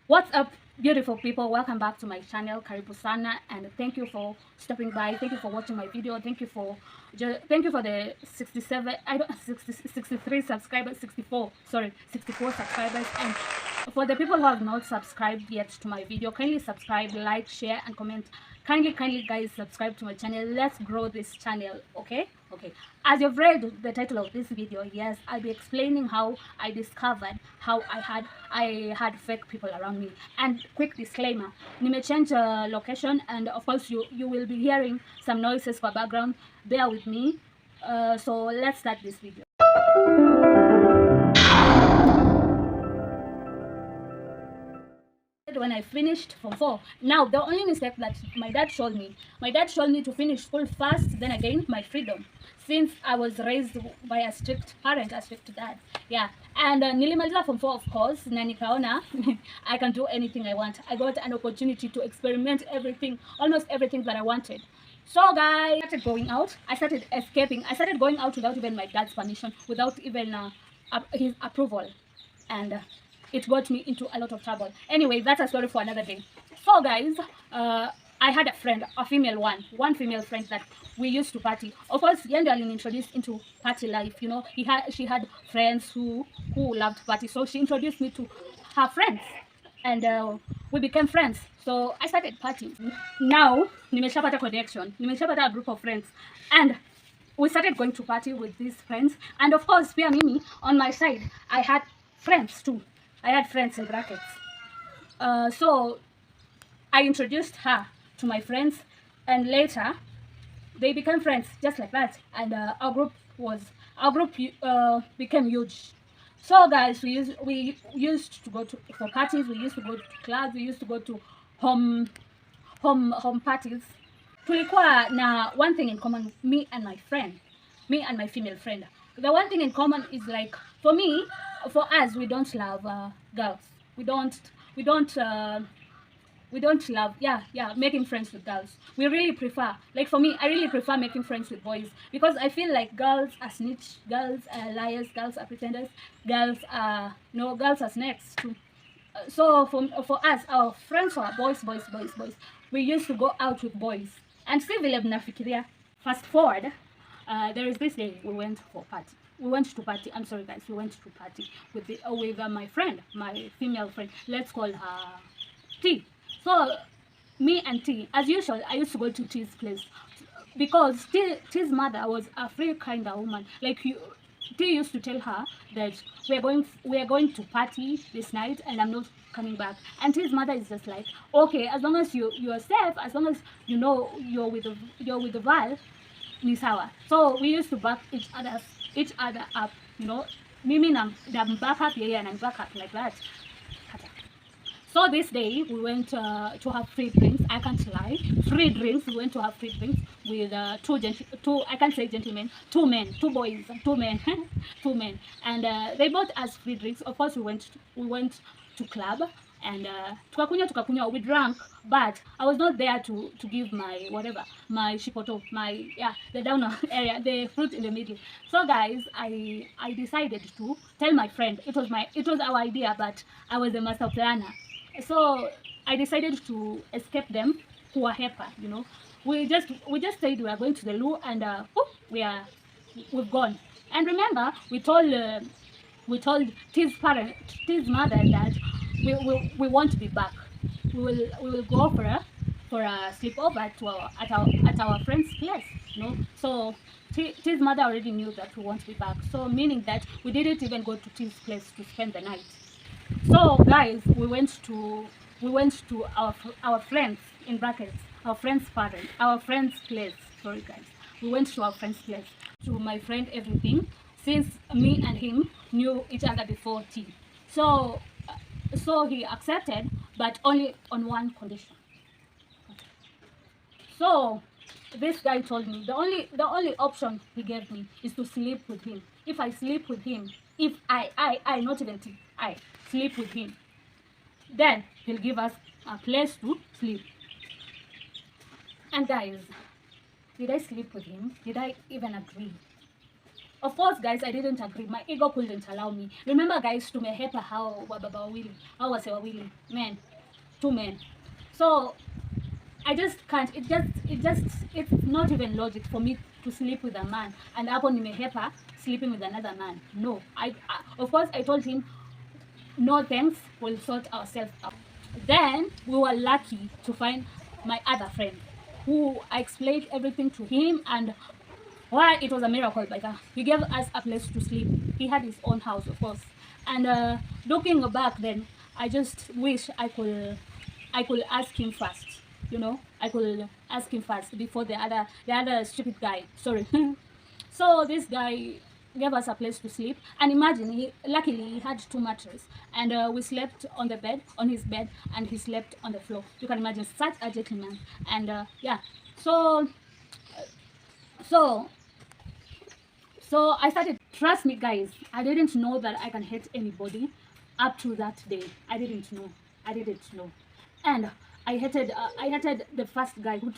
What's up, beautiful people? Welcome back to my channel. Karibu sana, and thank you for stopping by. Thank you for watching my video. Thank you for the 67 I don't 63 subscribers, 64, sorry, 64 subscribers. And for the people who have not subscribed yet to my video, kindly subscribe, like, share, and comment. Kindly guys, subscribe to my channel. Let's grow this channel. Okay, as you've read the title of this video, yes, I'll be explaining how I discovered how I had fake people around me. And quick disclaimer, change location, and of course you will be hearing some noises for background. Bear with me. So let's start this video. When I finished Form 4. Now, the only mistake that my dad showed me to finish school first, then again my freedom, since I was raised by a strict parent, a strict dad. Yeah, and nilimaliza Form 4, of course, na nikaona I can do anything I want. I got an opportunity to experiment everything, almost everything that I wanted. So guys, I started going out. I started escaping. I started going out without even my dad's permission, without even his approval. And it got me into a lot of trouble. Anyway, that's a story for another day. So guys, I had a friend, a female one female friend that we used to party. Of course, Yenda introduced into party life. You know, she had friends who loved party, so she introduced me to her friends, and we became friends. So I started partying. Now, nimeshapata connection, nimeshapata a group of friends, and we started going to party with these friends. And of course, pia mimi on my side, I had friends too. I had friends in brackets. So I introduced her to my friends, and later they became friends just like that. And our group became huge. So guys, we used to go for parties. We used to go to clubs. We used to go to home parties. Tulikuwa na one thing in common, me and my female friend. The one thing in common is, like, for us, we don't love girls. We don't love, making friends with girls. We really prefer, like, for me, I really prefer making friends with boys, because I feel like girls are snitch, girls are liars, girls are pretenders, girls are girls are snakes too. So for us, our friends were boys. We used to go out with boys. And still vile mnafikiria, fast forward, there is this day we went for party. We went to party. I'm sorry guys, we went to party with my friend, my female friend. Let's call her T. So me and T, as usual, I used to go to T's place, because T's mother was a free kind of woman. Like, T used to tell her that we are going to party this night, and I'm not coming back. And T's mother is just like, okay, as long as you are safe, as long as you know you're with the Val, ni sawa. So we used to back each other up, mimi na back up yeye and back up like that. So this day we went to have free drinks. I can't lie, free drinks. We went to have free drinks with two, I can't say gentlemen, two men, two boys, two men, two men, and they bought us free drinks. Of course, we went to club, and tukakunywa, we drank, but I was not there to give my my shipoto, the downer area, the fruit in the middle. So guys, I decided to tell my friend. It was our idea, but I was the master planner. So I decided to escape them, who were helper. We just said we are going to the loo, and we've gone. And remember, we told T's mother that we want to be back. We will go for a sleepover at our friend's place. So T's mother already knew that we want to be back. So meaning that we didn't even go to T's place to spend the night. So guys, we went to our friends, in brackets, our friend's place. Sorry guys, we went to our friend's place. To my friend everything, since me and him knew each other before T. So he accepted, but only on one condition. So this guy told me the only option he gave me is to sleep with him. If I sleep with him, if I not even T, I sleep with him, then he'll give us a place to sleep. And guys, did I sleep with him? Did I even agree? Of course, guys, I didn't agree. My ego couldn't allow me. Remember, guys, tumehepa hao wababa wawili, hao wase wawili, men, two men. So I just can't. It's not even logic for me to sleep with a man and hapo nimehepa sleeping with another man. No, of course I told him no thanks. We'll sort ourselves out. Then we were lucky to find my other friend, who I explained everything to him, and why it was a miracle. Like he gave us a place to sleep. He had his own house, of course. And looking back, then I just wish I could ask him first. You know, I could ask him first before the other stupid guy. Sorry. So this guy gave us a place to sleep, and imagine, luckily he had two mattresses, and we slept on the bed, on his bed, and he slept on the floor. You can imagine, such a gentleman. And yeah, so so so I started. Trust me, guys, I didn't know that I can hate anybody up to that day. I didn't know. And I hated the first guy who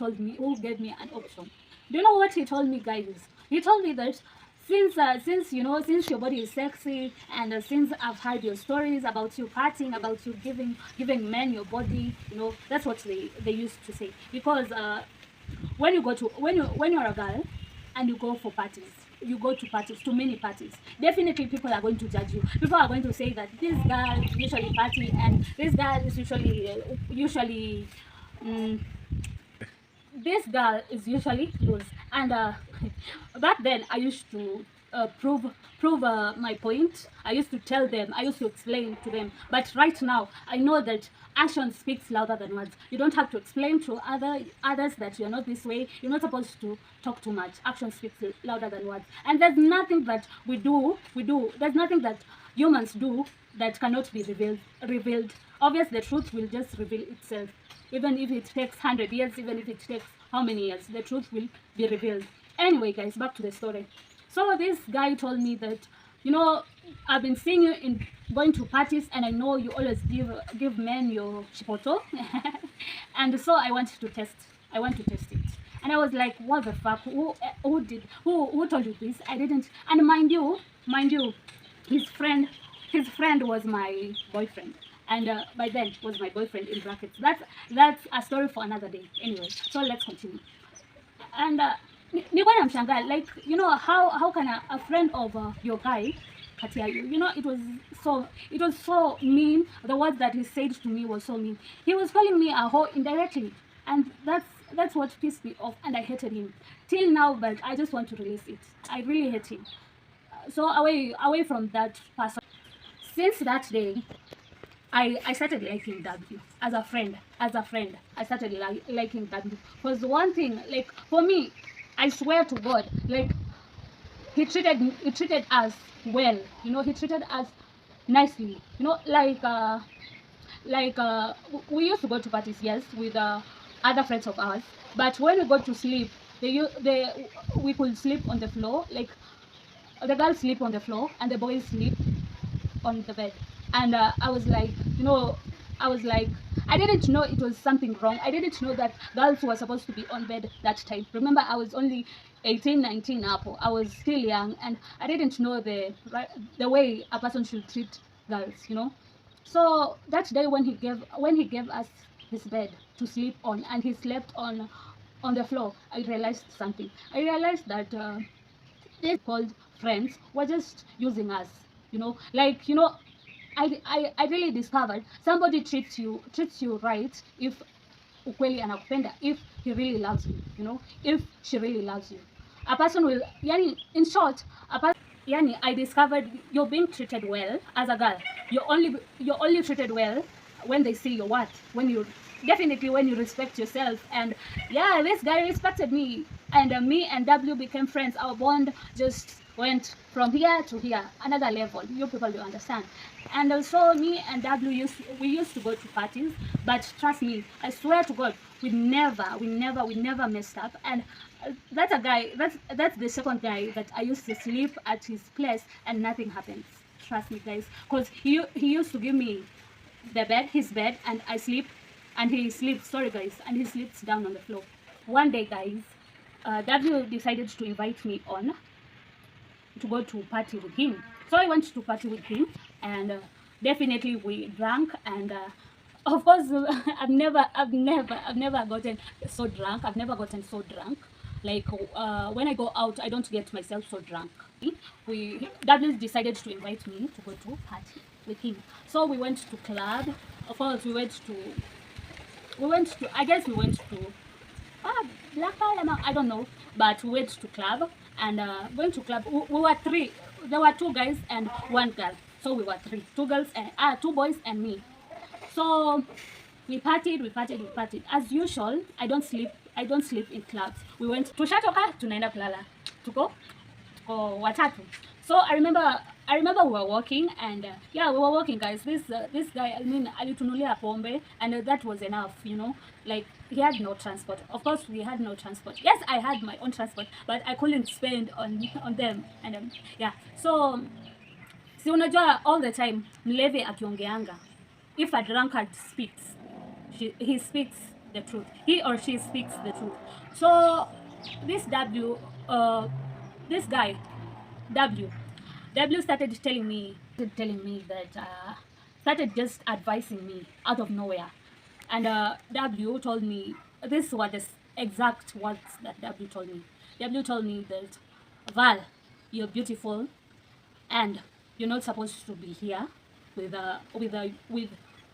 gave me an option. Do you know what he told me, guys? He told me that since you know, since your body is sexy, and since I've heard your stories about you partying, about you giving men your body, you know, that's what they used to say. Because when you're a girl and you go for parties, you go to parties, to many parties, definitely people are going to judge you. People are going to say that this girl usually party, and this girl is usually this girl is usually loose. And back then I used to prove my point. I used to tell them, I used to explain to them. But right now I know that action speaks louder than words. You don't have to explain to others that you're not this way. You're not supposed to talk too much. Action speaks louder than words. And there's nothing that we do there's nothing that humans do that cannot be revealed. Obviously the truth will just reveal itself. Even if it takes 100 years, even if it takes how many years, the truth will be revealed. Anyway, guys, back to the story. So this guy told me that, you know, I've been seeing you in going to parties, and I know you always give men your chipoto. And so I want to test it. And I was like, what the fuck? Who told you this? I didn't. And mind you, his friend was my boyfriend. And by then was my boyfriend in brackets. That's a story for another day. Anyway, so let's continue. And nilikuwa namshangaa, like, you know, how can a friend of your guy katia you? You know, it was so mean. The words that he said to me was so mean. He was calling me a whore indirectly, and that's what pissed me off, and I hated him till now. But I just want to release it. I really hate him. So away from that person. Since that day, I started liking W as a friend. I started liking W, because one thing, like, for me, I swear to God, like, he treated us well. You know, he treated us nicely. You know, we used to go to parties, yes, with other friends of ours. But when we go to sleep, we could sleep on the floor. Like, the girls sleep on the floor and the boys sleep on the bed. And I was like, you know, I didn't know it was something wrong. I didn't know that girls were supposed to be on bed that time. Remember, I was only 18, 19 up. I was still young, and I didn't know the way a person should treat girls, you know. So that day when he gave us his bed to sleep on, and he slept on the floor, I realized something. I realized that they called friends were just using us, you know. Like, you know, I really discovered somebody treats you right if ukweli anakupenda, if he really loves you, you know, if she really loves you. A person will, yani, in short, yani, I discovered you're being treated well as a girl. You're only treated well when they see your worth, when you respect yourself. And yeah, this guy respected me, and me and W became friends. Our bond just went from here to here, another level. You people do understand. And also me and W used to go to parties, but trust me, I swear to God, we never messed up. And that's a guy, that's the second guy that I used to sleep at his place and nothing happens. Trust me, guys, because he used to give me his bed, and I sleep, and he sleeps, sorry guys, and he sleeps down on the floor. One day, guys, W decided to invite me on. to party with him. So I went to party with him, and definitely we drank, and of course, I've never gotten so drunk. I've never gotten so drunk. Like when I go out, I don't get myself so drunk. W decided to invite me to go to party with him. So we went to club. Of course, I guess we went to Black Parliament, I don't know, but we went to club, and going to club, we were three. There were two guys and one girl, so we were three, two girls and two boys and me. So we partied. As usual, I don't sleep in clubs. We went to Shatoka, tunaenda kulala. Tuko watatu. So I remember we were walking, and yeah, we were walking, guys. This guy, I mean, alitunulia pombe, and that was enough, you know. Like, he had no transport. Of course, we had no transport. Yes, I had my own transport, but I couldn't spend on them. And yeah, so si unajua, all the time mlevi akiongeanga, if a drunkard speaks, he speaks the truth. He or she speaks the truth. So this this guy W started telling me that started just advising me out of nowhere, and W told me, this was the exact words that W told me. W told me that, Val, you're beautiful, and you're not supposed to be here with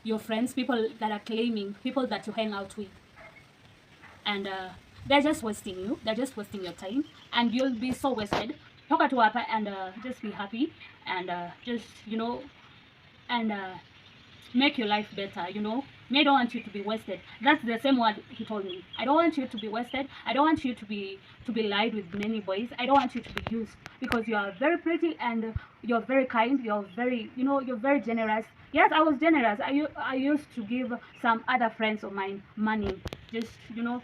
your friends, people that are claiming, people that you hang out with, and they're just wasting you. They're just wasting your time, and you'll be so wasted. Toka tu hapa and just be happy, and just, you know, and make your life better, you know. I don't want you to be wasted. That's the same word he told me. I don't want you to be wasted. I don't want you to be lied with many boys. I don't want you to be used, because you are very pretty, and you're very kind. You're very, you know, you're very generous. Yes, I was generous. I used to give some other friends of mine money, just, you know,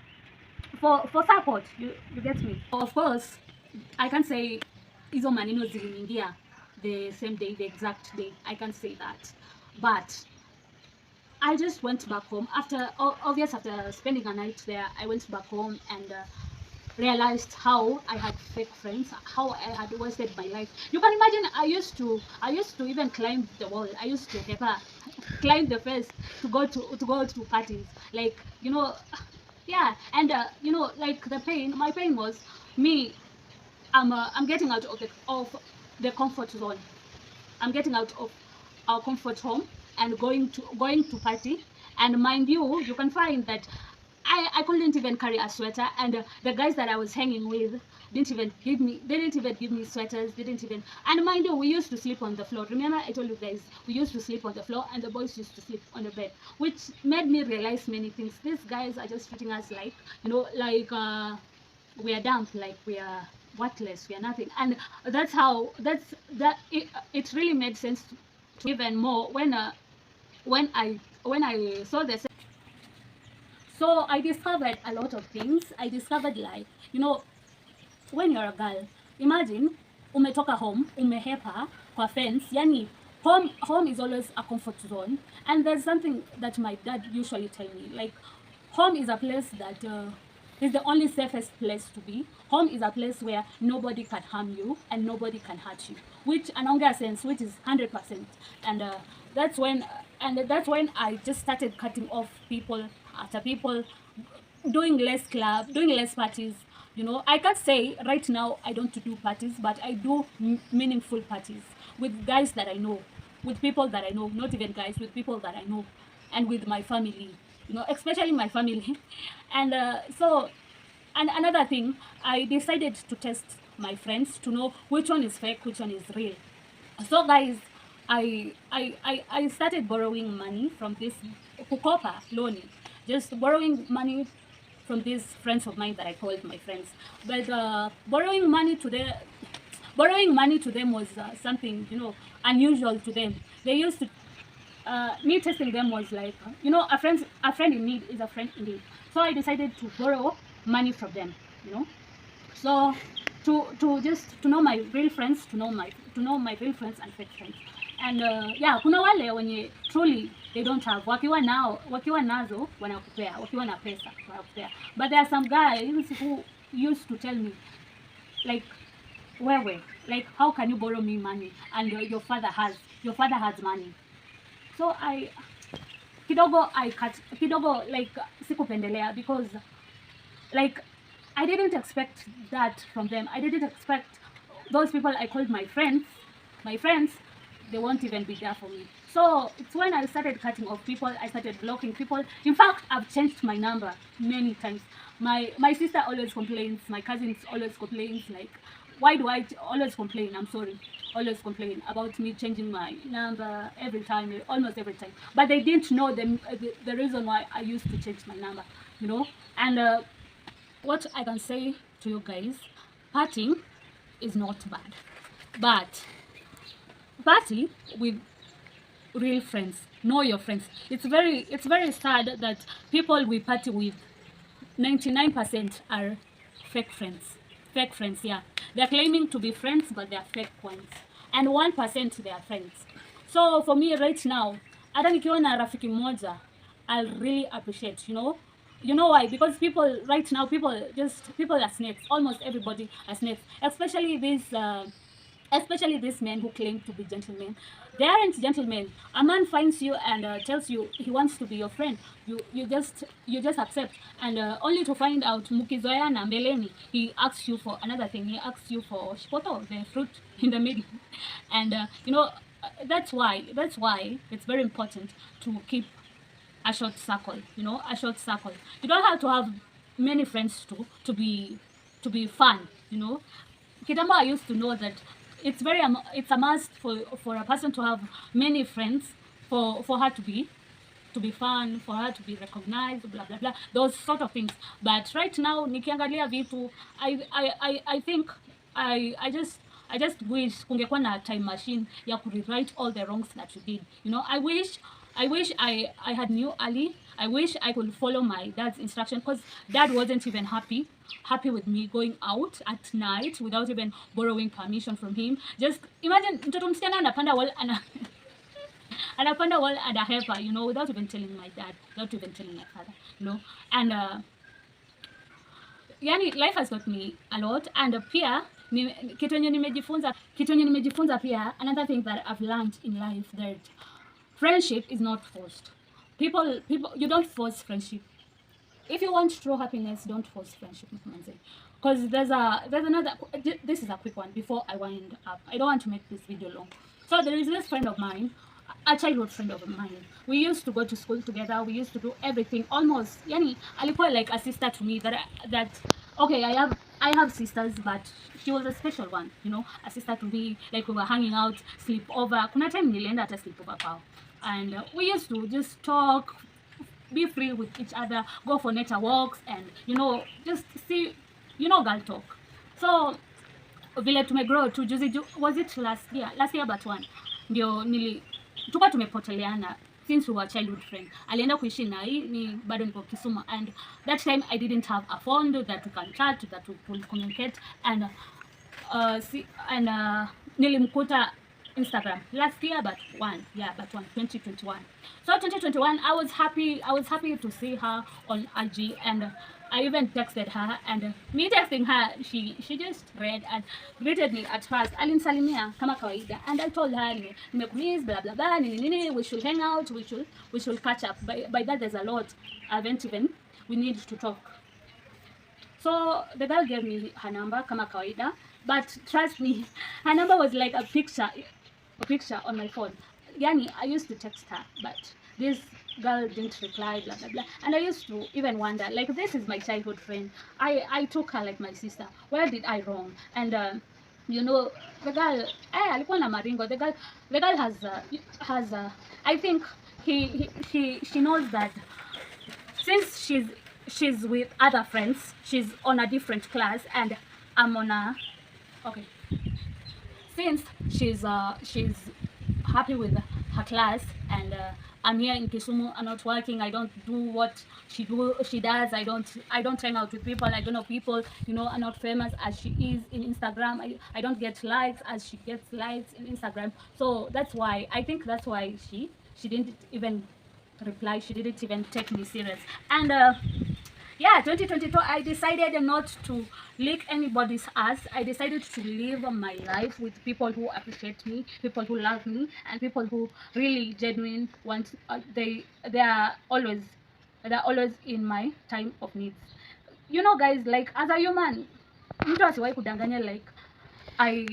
for support. You get me? Of course, I can say hizo maneno ziliniingia the same day, the exact day. I can say that, but I just went back home after spending a night there. I went back home and realized how I had fake friends, how I had wasted my life. You can imagine, I used to even climb the wall. I used to climb the fence to go to parties, like, you know. Yeah, and you know, like, my pain was me. I'm getting out of the comfort zone. I'm getting out of our comfort home and going to party. And mind you, you can find that I couldn't even carry a sweater, and the guys that I was hanging with didn't even give me sweaters, and mind you, we used to sleep on the floor. Remember, I told you guys, we used to sleep on the floor, and the boys used to sleep on the bed, which made me realize many things. These guys are just treating us like, you know, like we are dumb, like we are worthless, we are nothing. And it really made sense to even more when I saw this. So I discovered a lot of things. I discovered, like, you know, when you're a girl, imagine umetoka home, umehepa kwa fence. Yani home is always a comfort zone, and there's something that my dad usually tell me, like, home is a place that is the only safest place to be. Home is a place where nobody can harm you and nobody can hurt you, which anaongea sense, which is 100%. And that's when I just started cutting off people after people, doing less parties. You know, I can't say right now I don't do parties, but I do meaningful parties with guys that I know, with people that I know, not even guys, with people that I know, and with my family, you know, especially my family. And and another thing, I decided to test my friends to know which one is fake, which one is real. So guys, I started borrowing money from this kukopa loan, just borrowing money from these friends of mine that I called my friends. But borrowing money to them was something, you know, unusual to them. They used to me testing them was like, you know, a friend in need is a friend indeed. So I decided to borrow money from them, you know. So to know my real friends, to know my real friends and fake friends. And yeah, kuna wale wenye truly they don't have, wakiwa nazo wanakupea, wakiwa na pesa wanakupea. But there are some guys who used to tell me, like, wewe, like how can you borrow me money and your father has money? So kidogo like sikupendelea, because like I didn't expect that from them. I didn't expect those people I called my friends, they won't even be there for me. So it's when I started cutting off people, I started blocking people. In fact, I've changed my number many times. My sister always complains, my cousins always complains, like, why do I always complain? I'm sorry, always complain about me changing my number every time, almost every time. But they didn't know the reason why I used to change my number, you know. And what I can say to you guys, partying is not bad, but party with real friends. Know your friends. It's very sad that people we party with, 99% are fake friends. Fake friends, yeah. They're claiming to be friends, but they're fake ones. And 1% they are friends. So for me right now, hata nikiwa na rafiki mmoja, I'll really appreciate, you know. You know why? Because people right now, people are snakes. Almost everybody are snakes. Especially these men who claim to be gentlemen. They aren't gentlemen. A man finds you and tells you he wants to be your friend. You just accept, and only to find out mukizoeana mbeleni, he asks you for another thing. He asks you for shipoto, the fruit in the middle, and you know, that's why it's very important to keep a short circle. You know, a short circle. You don't have to have many friends to be fun. You know, Kitambo, I used to know that it's a must for a person to have many friends for her to be fun, for her to be recognized, blah blah blah, those sort of things. But right now nikiangalia vitu, I think I just wish kungekuwa na time machine ya ku rewrite all the wrongs that you did. You know, I wish I had knew early. I wish I could follow my dad's instruction, because dad wasn't even happy with me going out at night without even borrowing permission from him. Just imagine mtoto msichana anapanda wall anapanda wall and a helper, you know, without even telling my dad, without even telling my father, you know. And yani life has taught me a lot, and pia kitu yenye nimejifunza pia, another thing that I've learned in life, that friendship is not forced. People, you don't force friendship. If you want true happiness, don't force friendship, because there's another. This is a quick one before I wind up. I don't want to make this video long. So there is this friend of mine, a childhood friend of mine. We used to go to school together. We used to do everything almost. Yani alikuwa like a sister to me. That okay, I have sisters, but she was a special one. You know, a sister to me. Like we were hanging out, sleep over. Kuna time nilienda hata sleep over kwao. And we used to just talk, be free with each other, go for nature walks, and you know, just see, you know, girl talk. So vile tumegrow tu juzi, was it last year but one, ndio tuka tumepoteleana since we were childhood friends. Alienda kuishi na ni bado niko Kisumu, and that time I didn't have a phone that we can chat, that we could communicate, and nilimkuta Instagram last year but one 2021. So 2021, I was happy to see her on IG, and I even texted her, and me texting her, she just read and greeted me at first. Alinsalimia kama kawaida, and I told her nimekumiss blah blah blah nini, we should hang out, we should catch up. By that there's a lot we need to talk. So the girl gave me her number kama kawaida, but trust me, her number was like a picture on my phone. Yani, I used to text her, but this girl didn't reply, blah blah blah. And I used to even wonder, like, this is my childhood friend. I took her like my sister. Where did I wrong? And you know, the girl, alikuwa na maringo. The girl has I think she knows that since she's with other friends, she's on a different class, and I'm on a okay. Since she's happy with her class, and I'm here in Kisumu, I'm not working, I don't do what she does, I don't hang out with people, I don't know people, you know, I'm not famous as she is in Instagram, I don't get likes as she gets likes in Instagram. So that's why, I think that's why she didn't even reply, she didn't even take me serious. And yeah, 2022, I decided not to lick anybody's ass. I decided to live my life with people who appreciate me, people who love me, and people who really genuine want. They're always in my time of needs. You know, guys, like as a human, mtu asiwahi kudanganya like I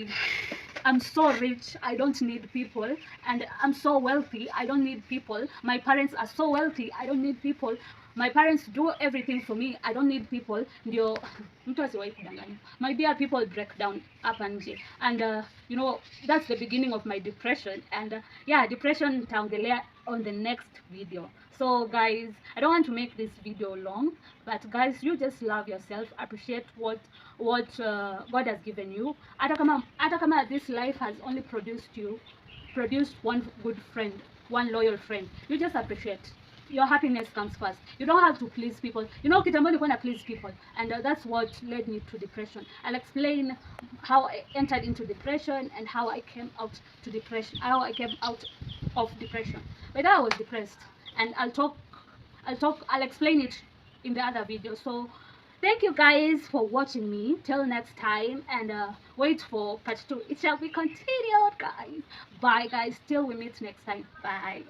I'm so rich, I don't need people, and I'm so wealthy, I don't need people. My parents are so wealthy, I don't need people. My parents do everything for me, I don't need people. Ndio mtu asiwahi kudanganya. My dear, people break down hapa nje, and you know, that's the beginning of my depression. And yeah, depression nitaongelea on the next video. So guys, I don't want to make this video long, but guys, you just love yourself, appreciate what God has given you. Hata kama this life has only produced one good friend, one loyal friend, you just appreciate. Your happiness comes first. You don't have to please people. You know, kitambo nilikuwa na please people, and that's what led me to depression. I'll explain how I entered into depression and how I came out to depression. How I came out of depression. But I was depressed, and I'll explain it in the other video. So thank you guys for watching me. Till next time, and wait for part 2. It shall be continued, guys. Bye guys, till we meet next time. Bye.